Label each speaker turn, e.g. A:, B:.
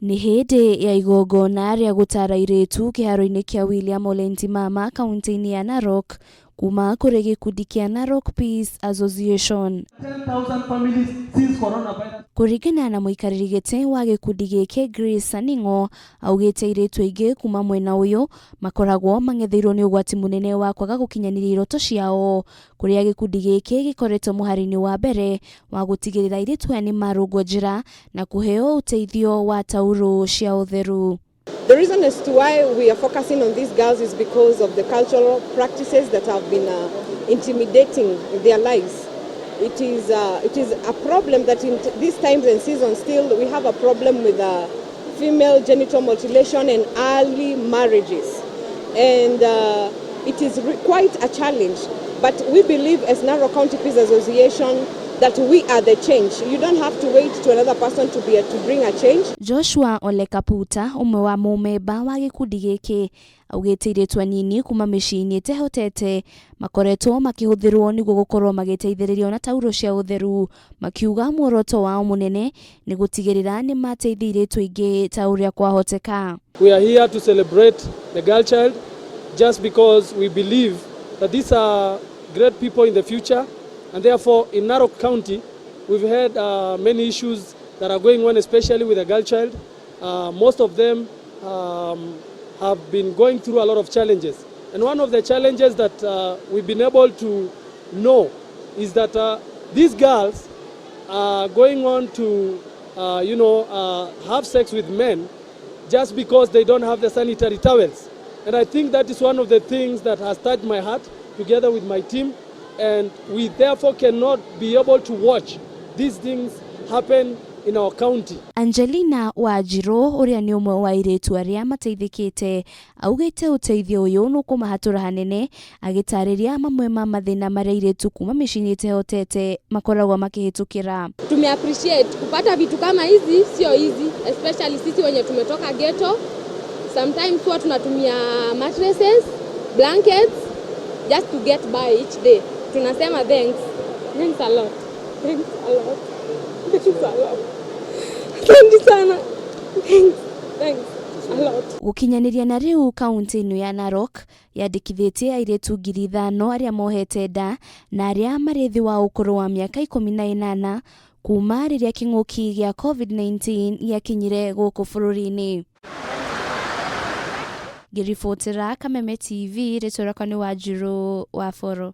A: Ni hĩndĩ ya igongona rĩa gutaara airitu kĩharo-inĩ kĩa William Olenti Mama kaunti-inĩ ya Narok kuma kũrĩ gĩkundi kĩa Narok Peace Association.
B: 10,000 families since coronavirus.
A: Kũringana na mũikarĩri gĩtĩ wa gĩkundi gĩkĩ Grace Aningo, augĩte airitu aingĩ kuma mwena ũyũ makoragwo mang'etheirwo nĩ ũgwati mũnene wa kwaga gũkinyanĩria iroto ciao, kũrĩa gĩkundi gĩkĩ gĩkoretwo mũhari-inĩ wa mbere wa gũtigĩrĩra airitu aya nĩ marũngwo njĩra na kũheo ũteithio wa tauro cia utheru.
C: The reason as to why we are focusing on these girls is because of the cultural practices that have been intimidating their lives. It is a problem that in these times and seasons still we have a problem with female genital mutilation and early marriages. And it is quite a challenge. But we believe as Narok County Peace Association that we are the change. You don't have to wait to another person to bring a change.
A: Joshua Ole Kaputa, umwe wa mũmemba wa gĩkundi gĩkĩ, augĩte airitu anini kuma mĩciĩ-inĩ ĩtehotete makoretwo makĩhũthĩrwo nĩguo gũkorwo magĩteithĩrĩrio na tauro cia utheru, makiuga muoroto wao mũnene nĩ gũtigĩrĩra nĩ mateithia airitu aingĩ ta ũrĩa kwahoteka.
D: We are here to celebrate the girl child just because we believe that these are great people in the future. And therefore, in Narok County, we've had many issues that are going on, especially with the girl child. Most of them have been going through a lot of challenges. And one of the challenges that we've been able to know is that these girls are going on to, have sex with men just because they don't have the sanitary towels. And I think that is one of the things that has touched my heart together with my team. And we therefore cannot be able to watch these things happen in our county.
A: Angelina Wajiro, ũrĩa nĩ ũmwe wa airitu arĩa mateithĩkĩte, augĩte ũteithio ũyũ nĩ ũkũmahatũra hanene, agĩtarĩria mamwe ma mathĩna marĩa airitu kuma mĩciĩ-inĩ ĩtehotete makoragwo makĩhĩtũkĩra.
E: Tume appreciate kupata vitu kama hizi sio easy, especially sisi wenye tumetoka ghetto. Sometimes huwa tunatumia mattresses, blankets just to get by each day. Tunasema thanks. Thanks a lot. Thanks a lot. Thanks a lot. Thanks sana. Thanks a lot.
A: Gũkinyanĩria na rĩu kaunti-inĩ ya Narok yandĩkithĩtie airitu 5,000 arĩa mohete nda na arĩa marĩ thĩ wa ũkũrũ wa mĩaka 18 kuma rĩrĩa kĩng'ũki gĩa COVID-19 gĩakinyire gũkũ bũrũri-inĩ. Ngĩribotera Kameme TV, rĩtwa rĩakwa nĩ Wanjirũ wa Foro.